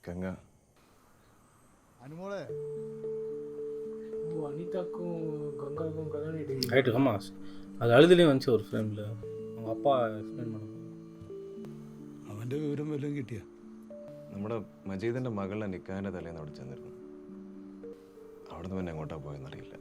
ഗംഗ അനുമോളെ அனிதாக்கும் கங்காவுக்கும் கல்யாணம் ஆயிடுச்சு. ரைட்டு ஆமாம், அது அழுதுலேயும் வந்துச்சு ஒரு ஃப்ரேமில். அவங்க அப்பா எக்ஸ்பிளைன் பண்ண അവൻ്റെ വിവരം വല്ലതും കിട്ടിയ? നമ്മുടെ മജീദിൻ്റെ മകളുടെ നിക്കാഹിൻ്റെ തലേന്ന് അവിടെ ചെന്നിരുന്നു. അവിടുന്ന് പിന്നെ എങ്ങോട്ടാ പോയെന്നറിയില്ല.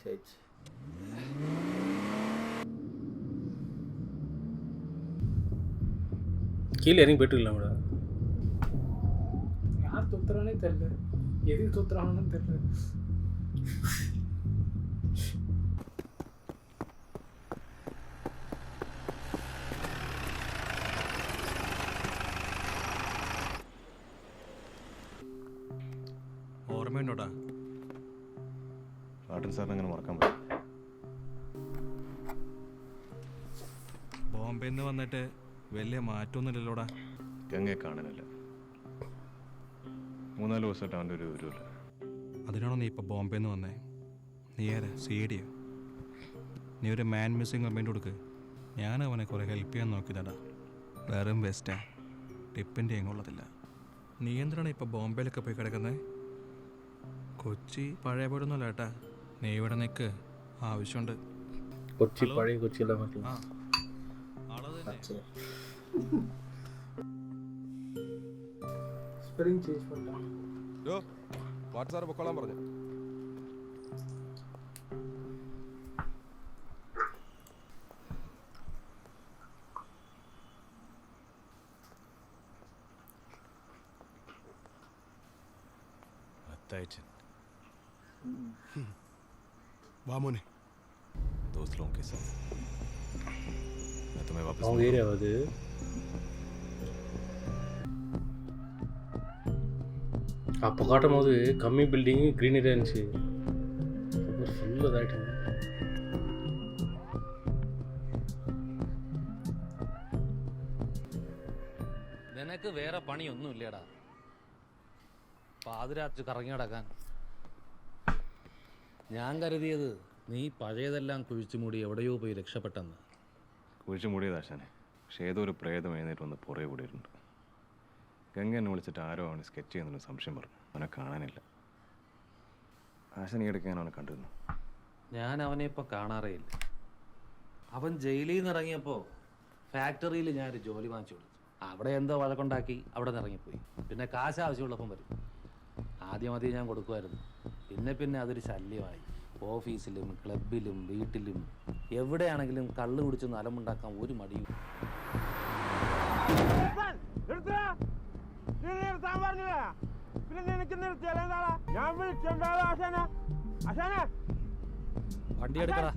ஆயிடுச்சு. கீழே இறங்கி போயிட்டு இருக்கலாம்டா. யார் தொத்துறானே தெரியல, எதுக்கு தொத்துறாங்கன்னு தெரியல. ഓർമ്മയുണ്ടോടാ? പാട്ടൻ സാറിന് അങ്ങനെ മറക്കാൻ പറ്റും. ബോംബെയിൽ നിന്ന് വന്നിട്ട് വലിയ മാറ്റമൊന്നുമില്ലല്ലോടാ. ഗംഗയെ കാണാനില്ല. 3-4 ദിവസമായിട്ട് അവൻ്റെ ഒരു വിവരമില്ല. അതിനാണോ നീ ഇപ്പോൾ ബോംബെയിൽ നിന്ന് വന്നേ? നീ ആരാ? സി.ഐ.ഡിയോ? നീ ഒരു മാൻ മിസ്സിങ് കംപ്ലൈൻറ്റ് കൊടുക്ക്. ഞാൻ അവനെ കുറേ ഹെൽപ്പ് ചെയ്യാൻ നോക്കിയതാടാ. വെറും ബെസ്റ്റാ, ടിപ്പിൻ്റെ എങ്ങുള്ളതില്ല. നീ എന്തിനാണ് ഇപ്പോൾ ബോംബെയിലൊക്കെ പോയി കിടക്കുന്നത്? കൊച്ചി പഴയ പോലൊന്നുമല്ല ഏട്ടാ. നീ ഇവിടെ നിൽക്ക്, ആവശ്യമുണ്ട്. കൊച്ചി പഴയ കൊച്ചിയെല്ലാം പറ്റില്ല. ആ ആളത് ஸ்பெல்லிங் சேஞ்ச் பண்ணிட்டாங்க. വാട്സാപ്പ് പൊക്കോളാൻ പറഞ്ഞു. വാമോനെ दोस्त लोगों के साथ मैं तुम्हें वापस அவங்க ஏரியா அது. அப்போ காட்டும் போது கம்மி பில்டிங்கு க்ரீனரியாக இருந்துச்சு. அப்புறம் ஃபுல்லாக இதாகிட்டு. നിനക്ക് വേറെ പണിയൊന്നുമില്ലേടാ, പാതിരാത്രി കറങ്ങി നടക്കാൻ. ഞാൻ കരുതിയത് നീ പഴയതെല്ലാം കുഴിച്ചു മൂടി എവിടെയോ പോയി രക്ഷപ്പെട്ടെന്ന്. കുഴിച്ചു മൂടിയതാശാനെ. പക്ഷേ ഏതോ ഒരു പ്രേതം എഴുന്നേറ്റ് വന്ന് പുറകെ കൂടിയിട്ടുണ്ട്. ഗംഗ എന്നെ വിളിച്ചിട്ട് ആരോ അവന് സ്കെച്ച് ചെയ്യുന്നൊരു സംശയം പറഞ്ഞു. അവനെ കാണാനില്ല. ആശാൻ ഈ ഇടയ്ക്ക് ഞാൻ അവനെ കണ്ടിരുന്നു. ഞാൻ അവനെ ഇപ്പോൾ കാണാറേ ഇല്ല. അവൻ ജയിലിൽ നിന്ന് ഇറങ്ങിയപ്പോൾ ഫാക്ടറിയിൽ ഞാനൊരു ജോലി വാങ്ങിച്ചു കൊടുത്തു. അവിടെ എന്തോ വഴക്കുണ്ടാക്കി അവിടെ നിന്ന് ഇറങ്ങിപ്പോയി. പിന്നെ കാശ് ആവശ്യമുള്ളപ്പം വരും. ആദ്യം ഞാൻ കൊടുക്കുമായിരുന്നു. പിന്നെ അതൊരു ശല്യമായി. ഓഫീസിലും ക്ലബിലും വീട്ടിലും എവിടെയാണെങ്കിലും കള്ള് കുടിച്ച് നലമുണ്ടാക്കാൻ ഒരു മടിയും. വണ്ടി എടുക്കടാ.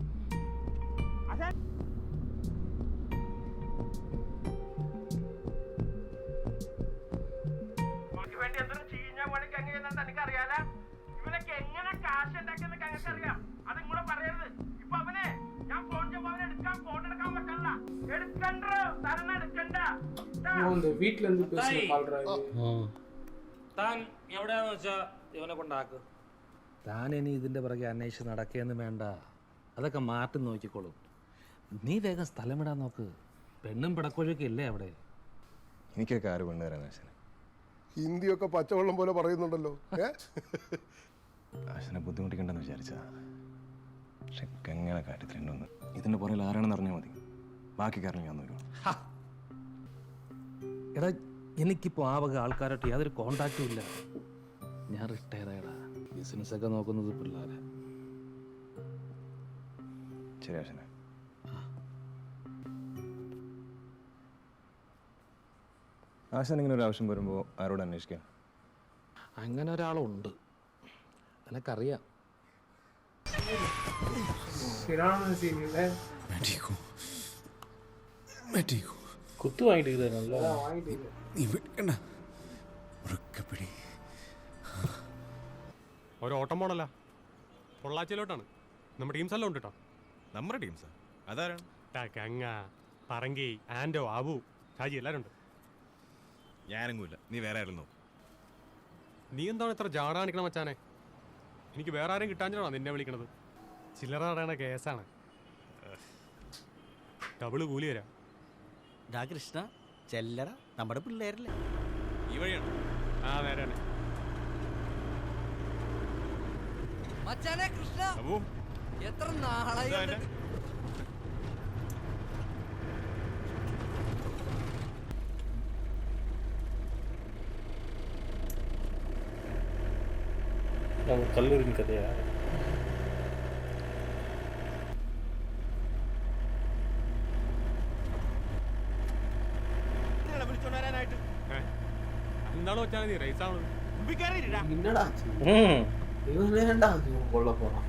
இந்த வீட்ல இருந்து பேசுற கால்ரா இது. താൻ എവിടെയാന്ന് വെച്ചാ ഇവനെ കൊണ്ടാക്ക്. താൻ ഇനി ഇതിന്റെ പിറകെ അന്വേഷിച്ച് നടക്കുകയെന്ന് വേണ്ട. അതൊക്കെ മാറ്റി നോക്കിക്കോളും. നീ വേഗം സ്ഥലം വിടാൻ നോക്ക്. പെണ്ണും പിടക്കൊഴുക്കെ ഇല്ലേ അവിടെ? എനിക്കൊക്കെ ആര് പെണ്ണ് തരാൻ ആശാനെ? ഹിന്ദിയൊക്കെ പച്ചവെള്ളം പോലെ പറയുന്നുണ്ടല്ലോ. ആശാനെ ബുദ്ധിമുട്ടിക്കണ്ടെന്ന് വിചാരിച്ചാ. പക്ഷെ ഗംഗയുടെ കാര്യത്തിൽ എന്നൊന്ന് ഇതിൻ്റെ പുറകിൽ ആരാണെന്ന് അറിഞ്ഞാൽ മതി. ബാക്കി കാരണം ഞാൻ നോക്കണം. എടാ, എനിക്കിപ്പോൾ ആ വക ആൾക്കാരായിട്ട് യാതൊരു കോണ്ടാക്റ്റും ഇല്ല. ഞാൻ റിട്ടയർഡായടാ. ബിസിനസ്സൊക്കെ നോക്കുന്നത് പിള്ളേരെ. ശരി ആശാനെ. ആശാൻ ഇങ്ങനെ ഒരു ആവശ്യം വരുമ്പോൾ ആരോട് അന്വേഷിക്കാം? അങ്ങനെ ഒരാളുണ്ട്, നിനക്കറിയാം. ശരിയാണ് സീനില്ലേ കുത്തു വാങ്ങിട്ട് വാങ്ങിട്ടില്ല. ഒരു ഓട്ടം പോണല്ല പൊള്ളാച്ചിയിലോട്ടാണ്. നമ്മുടെ ടീംസ് എല്ലാം ഉണ്ട് കേട്ടോ. നമ്മുടെ ടീംസാ? അതാരാണ്? ഗംഗ, പറങ്കി, ആൻഡോ, ആബു, ഷാജി എല്ലാവരും ഉണ്ട്. ഞാനെങ്ങുമില്ല, നീ വേറെ ആയിരുന്നു. നീ എന്താണ് ഇത്ര ജാടാണിക്കണ മച്ചാനെ? എനിക്ക് വേറെ ആരും കിട്ടാഞ്ഞാണോ നിന്നെ വിളിക്കണത്? ചില്ലറ നടയണ കേസാണ്. ഡബിള് കൂലി തരാം. ഡാ കൃഷ്ണ ചെല്ലട നമ്മുടെ പിള്ളേരല്ലേ. ഈ വഴിയാണ്. ആ നേരാണ്. മച്ചാനെ കൃഷ്ണ അപ്പോ എത്ര നാളായി കണ്ടിട്ട്. കല്ലൂരിൻ കഥയാ. എന്താണ് മച്ചാനെ നീ റേസ് ആവണത്? ഇന്നടാ ഇവനേണ്ടാ കൊള്ള പോണം.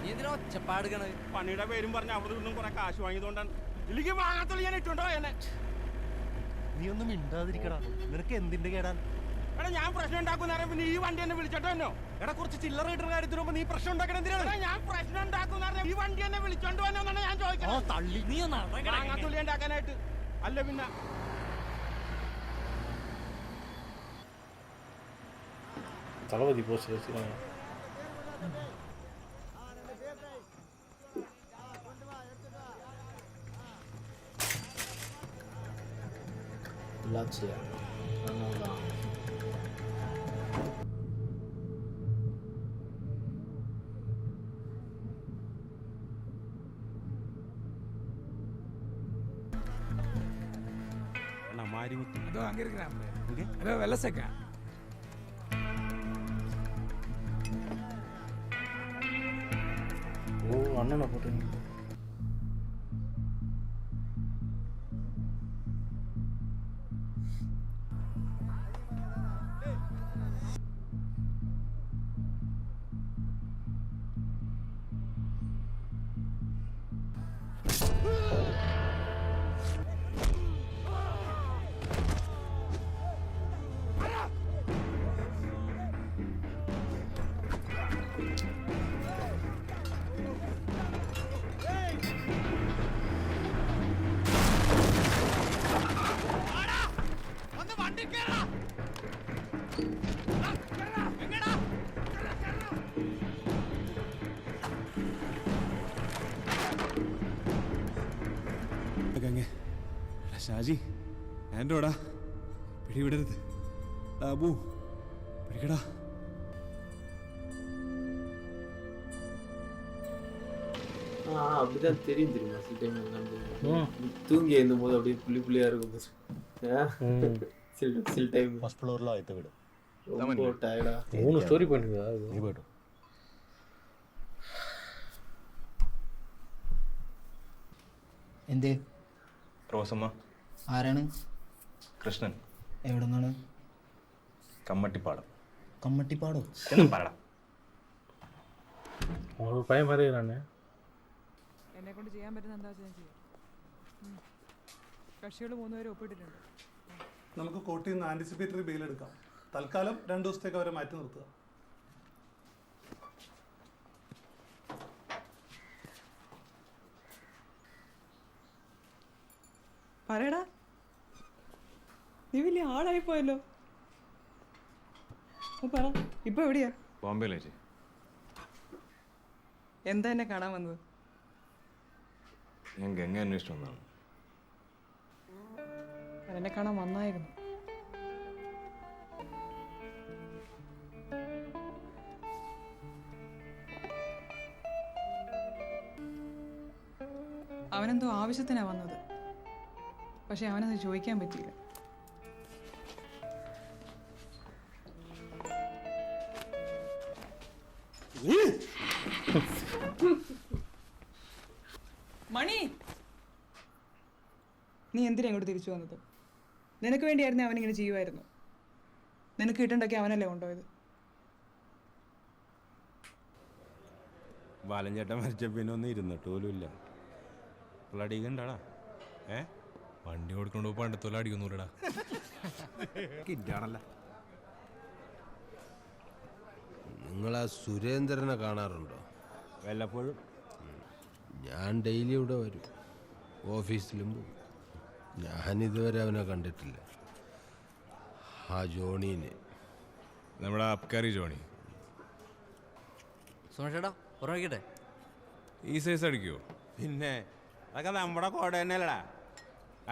നീ എന്തിനാ ഒച്ചപ്പാടുകണ്? പണിയുടെ പേരും പറഞ്ഞ അവിടെ നിന്നും കുറെ കാശ് വാങ്ങിയതുകൊണ്ടാണ്. ഇല്ലെങ്കിൽ വാങ്ങാത്തുള്ളൂ ഞാൻ ഇട്ടുണ്ടോ എന്നെ. നീ ഒന്നും മിണ്ടാതിരിക്കടാ. നിനക്ക് എന്തിന്റെ കേടാണ്? എടാ ഞാൻ പ്രശ്നം ഉണ്ടാക്കുന്ന പിന്നെ ഈ വണ്ടി എന്നെ വിളിച്ചോട്ടോ എന്നോ. എടാ കുറച്ച് ചില്ലറ കിട്ടുന്ന കാര്യത്തിന് മുമ്പ് നീ പ്രശ്നം ഉണ്ടാക്കണ എന്തിനാണ്? എടാ ഞാൻ പ്രശ്നം ഉണ്ടാക്കുന്ന ഈ വണ്ടി എന്നെ വിളിച്ചോണ്ട് വന്നോന്നാണ് ഞാൻ ചോദിക്കുന്നത്. തള്ളി നീ വാങ്ങാത്തുള്ളി ഉണ്ടാക്കാനായിട്ട് അല്ല പിന്നെ. தளபதி போஸ்டர் வச்சுருக்காங்க. பொள்ளாச்சியா? அதனால்தான். அதோ அங்க இருக்கிறான். அதோ வெள்ளசக்கா. ஓ அண்ணனை போட்டுருங்க. ഷാജി ആൻഡോടാ, പിടിവിടരുത്. അബു പിടിക്കടാ. அப்படிதான் தெரியும் தெரியுமா? சில டைம் தூங்கி எழுந்தும் போது அப்படியே புள்ளி புள்ளியா இருக்கும். சில டைம் ഫസ്റ്റ് ഫ്ലോറിലോ ആയിട്ട് വിടും. ரொம்ப டயர்டா. 3 ஸ்டோரி பண்ணிருக்கா? നീ പോയിട്ടു. എന്തേ? റോസമ്മ ആരാണ്? കൃഷ്ണൻ. എവിടെ നിന്നാണ്? കമ്മട്ടിപ്പാടം. കമ്മട്ടിപ്പാടോ? പറടാ. ஒரு பையன் மாதிரி இருக்கானே. എന്നെ കൊണ്ട് ചെയ്യാൻ പറ്റുന്ന എന്താ വെച്ചാൽ ഞാൻ ചെയ്യാം. കക്ഷികൾ 3 പേര് ഒപ്പിട്ടിട്ടുണ്ട്. നമുക്ക് കോർട്ടിൽ നിന്ന് ആൻറ്റിസിപ്പേറ്ററി ബെയിൽ എടുക്കാം. തൽക്കാലം 2 ദിവസത്തേക്ക് അവരെ മാറ്റി നിർത്തുക. പറയടാ, നീ വലിയ ആളായി പോയല്ലോ. പറ, ഇപ്പൊ എവിടെയാ? ബോംബെയിലേച്ചി. എന്താ എന്നെ കാണാൻ വന്നത്? ഞാൻ ഗംഗ അന്വേഷിച്ചു വന്നതാണ്. എന്നെ കാണാൻ വന്നായിരുന്നു. അവനെന്തോ ആവശ്യത്തിനാ വന്നത്. പക്ഷെ അവനത് ചോദിക്കാൻ പറ്റിയില്ല. മണി, നീ എന്തിനാ ഇങ്ങോട്ട് തിരിച്ചു വന്നത്? നിനക്ക് വേണ്ടിയായിരുന്നു അവനിങ്ങനെ ചെയ്യുമായിരുന്നു. നിനക്ക് കിട്ടണ്ടൊക്കെ അവനല്ലേ കൊണ്ടുപോയത്. ബാലൻ ചേട്ടൻ മരിച്ച പിന്നെ ഒന്നും ഇരുന്നിട്ട് പോലും ഇല്ല. അടിക്കണ്ടാടാ. വണ്ടി കൊടുക്കൊണ്ട് പണ്ടത്തോലെ അടിക്കൊന്നുമില്ലടാ. കിറ്റാണല്ലോ. നിങ്ങൾ ആ സുരേന്ദ്രനെ കാണാറുണ്ടോ? വല്ലപ്പോഴും. ഞാൻ ഡെയിലി ഇവിടെ വരും, ഓഫീസിലും പോകും. ഞാനിതുവരെ അവനെ കണ്ടിട്ടില്ല. ആ ജോണീനെ, നമ്മുടെ അബ്കാരി ജോണി. സുമേഷേട്ടാ ഉറങ്ങിക്കട്ടെ. ഈ സൈസ് അടിക്കുമോ? പിന്നെ അതൊക്കെ നമ്മുടെ കോട തന്നെയല്ലടാ.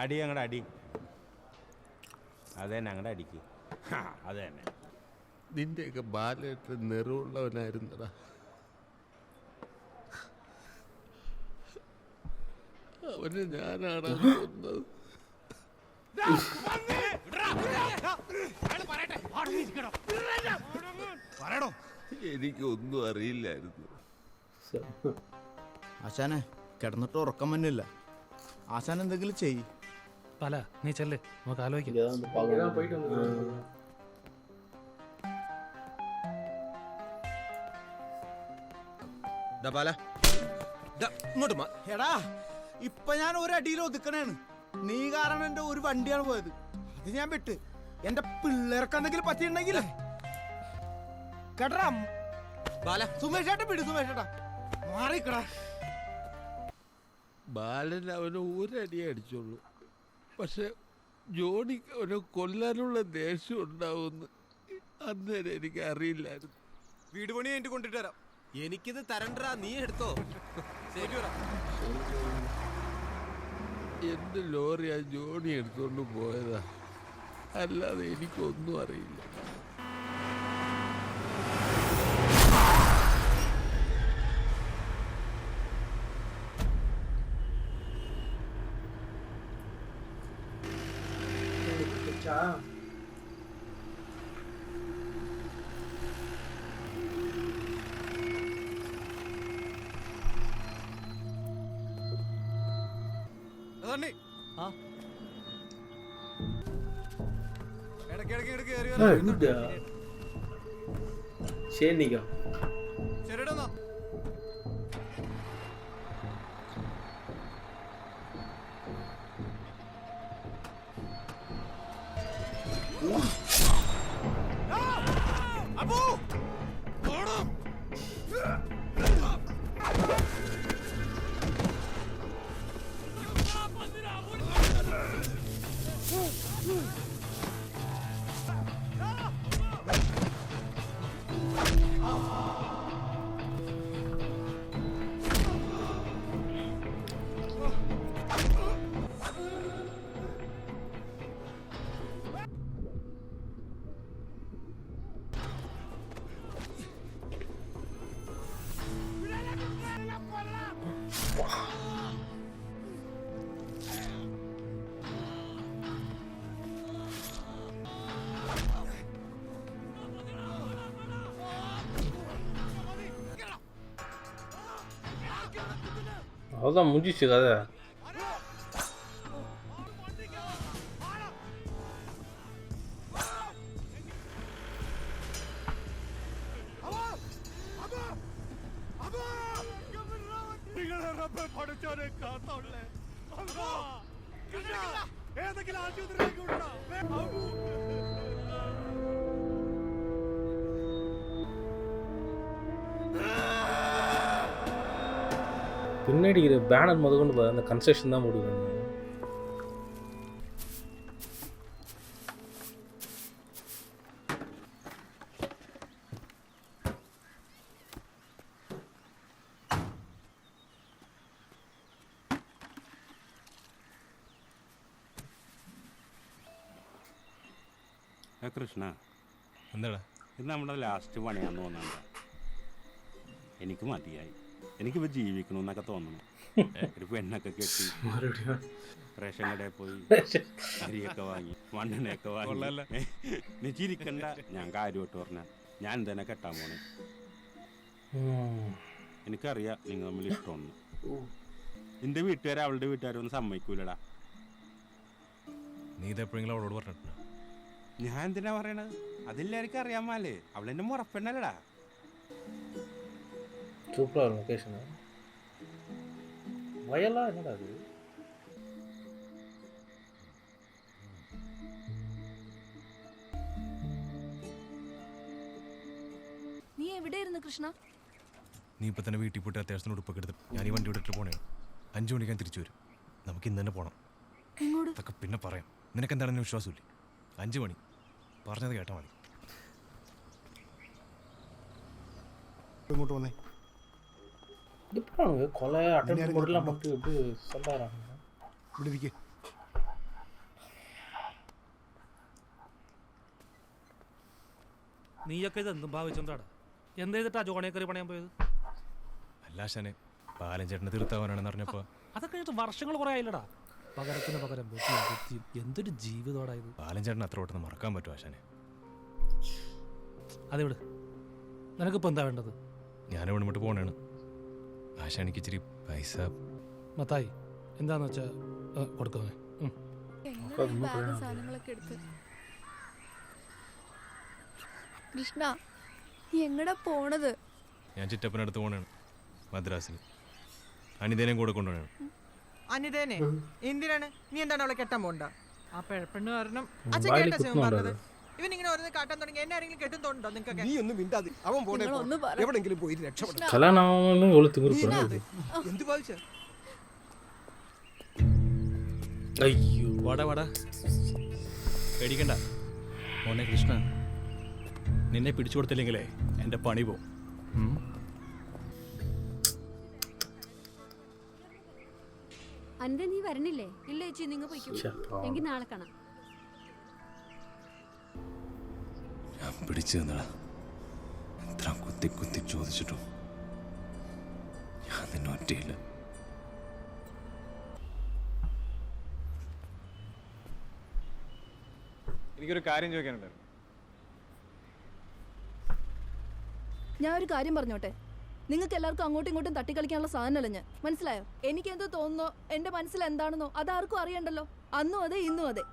അടി ഞങ്ങളുടെ അടി. അതെ ഞങ്ങളുടെ അടിക്ക്. അത് തന്നെ. നിന്റെയൊക്കെ ബാലേട്ട് നിറവുള്ളവനായിരുന്നടാ. അവനെ ഞാനാണ് കൊന്നത്. എനിക്കൊന്നും അറിയില്ലായിരുന്നു. ആശാനെ കിടന്നിട്ട് ഉറക്കം വന്നില്ല. ആശാൻ എന്തെങ്കിലും ചെയ്യ്. പല നീ ചെല്ലേ, നമുക്ക് ആലോചിക്കാം. എടാ ഇപ്പൊ ഞാൻ ഒരടിയിൽ ഒതുക്കണേണ്. നീ കാരണം എന്റെ ഒരു വണ്ടിയാണ് പോയത്. അത് ഞാൻ വിട്ട്. എന്റെ പിള്ളേർക്ക് എന്തെങ്കിലും പറ്റിയിട്ടുണ്ടെങ്കിലേ കേട്ടാ. സുമേഷേട്ടാ വിട്. സുമേഷേട്ടാ മാറിക്കടാ. ബാലൻ അവന് ഒരടി അടിച്ചുള്ളൂ. പക്ഷെ ജോണിക്ക് അവനെ കൊല്ലാനുള്ള ദേഷ്യം ഉണ്ടാവുമെന്ന് അന്നേരം എനിക്ക് അറിയില്ലായിരുന്നു. വീട് പണി കഴിഞ്ഞിട്ട് കൊണ്ടിട്ട് തരാം. എനിക്കിത് തരണ്ടാ, നീ എടുത്തോ. എന്റെ ലോറി ആ ജോണി എടുത്തോണ്ട് പോയതാ, അല്ലാതെ എനിക്കൊന്നും അറിയില്ല. ശരിക്കാം. ശരിടാ. அவ்வளோதான் முடிஞ்சிச்சு கதை. பின்னாடி பேனர் முத கொண்டு அந்த கன்ஸ்ட்ரக்ஷன் தான் முடியும். കൃഷ്ണ എന്താടാ ഇത് നമ്മുടെ ലാസ്റ്റ് പണിയാന്ന് തോന്നുന്നുണ്ട്. എനിക്ക് മതിയായി. എനിക്കിപ്പോൾ ജീവിക്കണമെന്നൊക്കെ തോന്നണം. ഒരു പെണ്ണൊക്കെ കെട്ടി റേഷൻ കടയിൽ പോയി അരിയൊക്കെ വാങ്ങി മണ്ണെണ്ണയൊക്കെ വാങ്ങി. നീ ചിരിക്കണ്ട, ഞാൻ കാര്യമായിട്ട് പറഞ്ഞ ഞാൻ തന്നെ കെട്ടാൻ പോണേ. എനിക്കറിയാം നിങ്ങൾ തമ്മിൽ ഇഷ്ടമൊന്നും. നിന്റെ വീട്ടുകാർ അവളുടെ വീട്ടുകാരൊന്നും സമ്മതിക്കൂലടാ. നീ ഇതെപ്പോഴെങ്കിലും അവളോട് പറഞ്ഞിട്ടുണ്ടോ? ഞാൻ എന്തിനാ പറയണത്? അതെല്ലാവർക്കും അറിയാമല്ലേ, അവളെന്നെ മുറപ്പെണ്ണല്ലടാ. சூப்பராக லொக்கேஷனு. வயலா என்னடா அது? നീ എവിടെയായിരുന്നു കൃഷ്ണ? നീ ഇപ്പം തന്നെ വീട്ടിൽ പോയിട്ട് അത്യാവശ്യത്തിന് ഉടുപ്പൊക്കെ എടുത്ത് ഞാൻ ഈ വണ്ടി വിട്ടിട്ട് പോണേ. 5 മണിക്കാൻ തിരിച്ചു വരും. നമുക്ക് ഇന്ന് തന്നെ പോകണം. അതൊക്കെ പിന്നെ പറയാം. നിനക്ക് എന്താണെന്ന് വിശ്വാസമില്ലേ? 5 മണി പറഞ്ഞത് കേട്ടാൽ മതി. ഇങ്ങോട്ട് വന്നേ. எப்படிங்க கொலை அட்டெம்ப்ட் பண்ணலாம் மட்டும் எப்படி சொல்றாங்க? ഇവിടെ ഇരിക്കേ. നീയൊക്കെ ഇത് എന്തും ഭാവിച്ചെന്താടാ? എന്ത് ചെയ്തിട്ടാ ജോണിയെ കയറി പണയാൻ പോയത്? അല്ലാശാനെ ബാലൻ ചേട്ടനെ തീർത്താവാനാണെന്ന് അറിഞ്ഞപ്പോൾ അതൊക്കെ കഴിഞ്ഞിട്ട് വർഷങ്ങൾ കുറേ ആയില്ലടാ. പകരത്തിന് പകരം ബുദ്ധിയും എന്തൊരു ജീവിതമാടായത്. ബാലൻ ചേട്ടൻ അത്ര പെട്ടെന്ന് മറക്കാൻ പറ്റുമോ ആശാനെ? അതെവിടെ? നിനക്കിപ്പോൾ എന്താ വേണ്ടത്? ഞാനിവിടെ ഇങ്ങോട്ട് പോകണേണ്. ആശാനിക്ക് ഇച്ചിരി പൈസ. മത്തായി എന്താന്ന് വെച്ചാ കൊടുക്കുന്നേ. കൃഷ്ണ നീ എങ്ങടാ പോണത്? ഞാൻ ചിറ്റപ്പനടുത്ത് പോകണേണ്, മദ്രാസിൽ. അനിതേനെയും കൂടെ കൊണ്ടുപോകണം. അനിതേനെ എന്തിനാണ്? നീ എന്താണ് അവളെ കെട്ടാൻ പോണ്ട? ആ പെണ്ണു കാരണം അച്ഛൻ വാലി കേട്ട ശിവൻ കുത്തുന്നുണ്ടോ പറഞ്ഞത്. ഇവൻ ഇങ്ങനെ ഓരോന്ന് കാട്ടാൻ തുടങ്ങി. എന്നെ ആരെങ്കിലും കെട്ടും തോന്നുന്നുണ്ടോ നിങ്ങൾക്ക്? നീ ഒന്നും മിണ്ടാതെ. അവൻ പോണേ എവിടെങ്കിലും പോയി രക്ഷപ്പെടാം. கல்யாணம் ஆகாமலும் எவ்வளோ திமிரு பண்ணுறது. എന്ത് ബാധിച്ച? അയ്യോ വാടാ വാടാ, പേടിക്കണ്ട മോനെ കൃഷ്ണ. നിന്നെ പിടിച്ചു കൊടുത്തില്ലെങ്കിലേ എൻ്റെ പണി പോവും. അനിത നീ വരണില്ലേ? ഇല്ല ചേച്ചി, നിങ്ങൾ പോയിക്കോ. എങ്കിൽ നാളെ കാണാം. ഞാൻ പിടിച്ചു തന്നടാ. എത്ര കുത്തി കുത്തി ചോദിച്ചിട്ടും ഞാൻ നിന്നെ ഒറ്റയില്ല. എനിക്കൊരു കാര്യം ചോദിക്കാനുണ്ടായിരുന്നു. ഞാൻ ഒരു കാര്യം പറഞ്ഞോട്ടെ. നിങ്ങൾക്ക് എല്ലാവർക്കും അങ്ങോട്ടും ഇങ്ങോട്ടും തട്ടിക്കളിക്കാനുള്ള സാധനമല്ല ഞാൻ. മനസ്സിലായോ? എനിക്ക് എന്ത് തോന്നുന്നോ, എൻ്റെ മനസ്സിൽ എന്താണെന്നോ അതാർക്കും അറിയണ്ടല്ലോ. അന്നും അതെ ഇന്നും അതെ.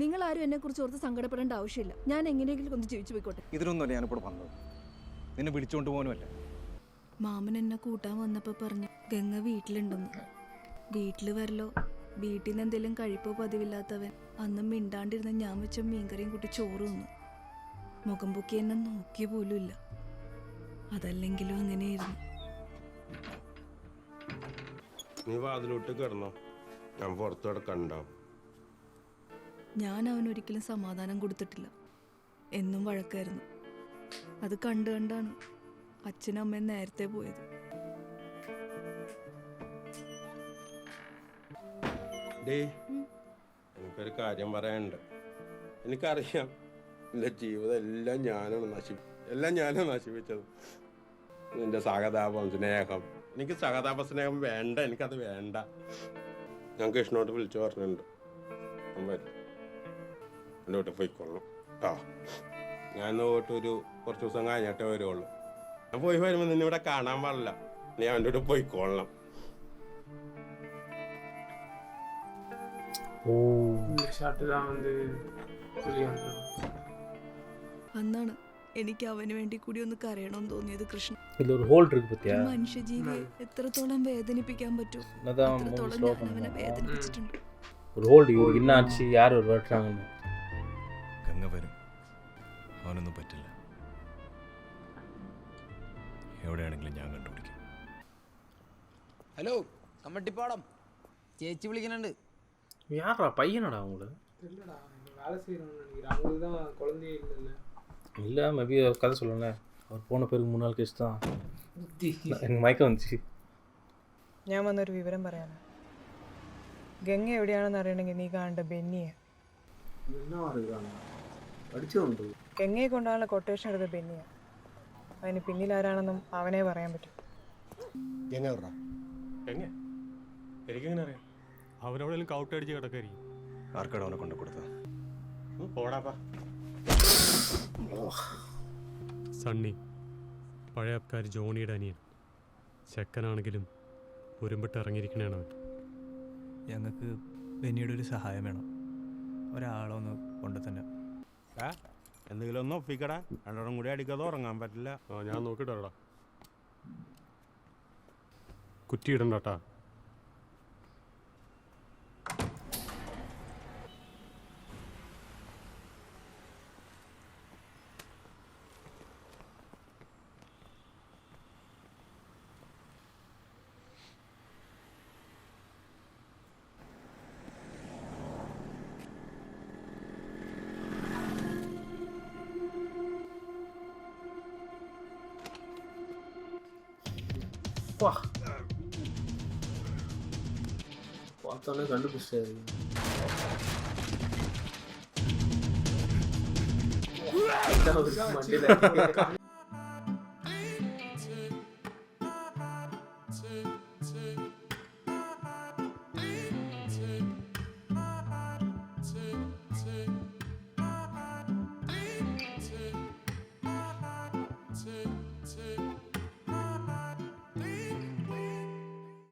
നിങ്ങൾ ആരും എന്നെ കുറിച്ച് ഓർത്ത് സങ്കടപ്പെടേണ്ട ആവശ്യമില്ല. ഞാൻ എങ്ങനെയെങ്കിലും ഒന്ന് ജീവിച്ചു പോയിക്കോട്ടെ. ഇതിനൊന്നുമല്ല ഞാനിപ്പോൾ വന്നത്. നിന്നെ പിടിച്ചുകൊണ്ട് പോകാനുമല്ല. മാമൻ എന്നെ കൂട്ടാൻ വന്നപ്പോൾ പറഞ്ഞു ഗംഗ വീട്ടിലുണ്ടെന്ന്. വീട്ടിൽ വരലോ, വീട്ടിൽ നിന്ന് എന്തെങ്കിലും കഴിപ്പോ പതിവില്ലാത്തവൻ അന്നും മിണ്ടാണ്ടിരുന്ന ഞാൻ വെച്ച മീൻകറിയും കൂട്ടി ചോറ് തിന്നു. മുഖം പൊക്കി എന്നെ നോക്കിയ പോലും ഇല്ല. അതല്ലെങ്കിലും അങ്ങനെയായിരുന്നു. നീ വാതിലോട്ട് കിടന്നോ, ഞാൻ പുറത്ത് കിടക്കണ്ടാവും. ഞാൻ അവനൊരിക്കലും സമാധാനം കൊടുത്തിട്ടില്ല. എന്നും വഴക്കായിരുന്നു. അത് കണ്ടാണ് അച്ഛനും അമ്മയും നേരത്തെ പോയത്. ഡേ, എനിക്കൊരു കാര്യം പറയാനുണ്ട്. എനിക്കറിയാം എൻ്റെ ജീവിതം എല്ലാം ഞാനാണ് നശിപ്പിച്ചത്. നിന്റെ സഹതാപം, സ്നേഹം. എനിക്ക് സഹതാപ സ്നേഹം വേണ്ട, എനിക്കത് വേണ്ട. ഞാൻ കൃഷ്ണോട്ട് വിളിച്ചു പറഞ്ഞിട്ടുണ്ട്. എൻ്റെ വീട്ടിൽ പോയിക്കൊള്ളണം. ഞാൻ പോയിട്ടൊരു കുറച്ച് ദിവസം കഴിഞ്ഞിട്ടേ വരുള്ളൂ. ഞാൻ പോയി വരുമ്പോൾ നിന്നെ ഇവിടെ കാണാൻ പാടില്ല. നീ അവൻ്റെ വീട്ടിൽ പോയിക്കൊള്ളണം. അന്നാണ് എനിക്ക് അവന് വേണ്ടി കൂടി ഒന്ന് കരയണമെന്ന് തോന്നിയത്. കൃഷ്ണ, മനുഷ്യജീവിയെ എത്രത്തോളം വേദനിപ്പിക്കാൻ പറ്റുമോ അത്രത്തോളം ഞാൻ അവനെ വേദനിപ്പിച്ചിട്ടുണ്ട്. ஒரு ஹோல்டு இவருக்கு என்ன ஆச்சு, யார் ஒரு வெட்டுறாங்கன்னு. ഗംഗ വരും. അവനൊന്നും പറ്റില്ല. എവിടെയാണെങ്കിലും ഞാൻ കണ്ടുപിടിക്കും. ഹലോ, കമ്മട്ടിപ്പാടം ചേച്ചി വിളിക്കുന്നുണ്ട്. யாரா பையனடா அவங்கள? இல்லடா, வேலை செய்யறவங்க நினைக்கிறேன். அவங்களுக்கு தான் குழந்தையே இல்லைல்ல. இல்லை, மேபி கதை சொல்லலை. அவர் போன பிறகு 3 நாள் கழிச்சு தான் எனக்கு மயக்கம் வந்துச்சு. ഞാൻ വന്നൊരു വിവരം പറയാനാ. ഗംഗ എവിടെയാണെന്ന് അറിയണമെങ്കിൽ നീ കാണേണ്ട ബെന്നിയെ. ഗംഗയെ കൊണ്ടാണല്ലോ കൊട്ടേഷൻ എടുത്ത ബെന്നിയെ. അതിന് പിന്നിലാരാണെന്നും അവനെ പറയാൻ പറ്റും. എനിക്കെങ്ങനെ അറിയാം? അവനോടെങ്കിലും കൗട്ടടിച്ച് കിടക്കായിരിക്കും. ആർക്കാണ് അവനെ കൊണ്ടു കൊടുത്തത്? പോടാപ്പാ. സണ്ണി, പഴയ അബ്കാരി ജോണിയുടെ അനിയൻ. ചെക്കനാണെങ്കിലും ഒരുമ്പിട്ട് ഇറങ്ങിയിരിക്കണേണ് അവൻ. ഞങ്ങൾക്ക് ബെന്നിയുടെ ഒരു സഹായം വേണം. ഒരാളൊന്ന് കൊണ്ട് തന്നെ. എന്തെങ്കിലും ഒന്ന് ഒപ്പിക്കടാ. രണ്ടോടും കൂടി അടിക്കാതെ ഉറങ്ങാൻ പറ്റില്ല. ഞാൻ നോക്കിട്ടാ. കുറ്റിയിടണ്ട കേട്ടാ. பார்த்தோன்னே கண்டுபிடிச்சாரு. மண்டியில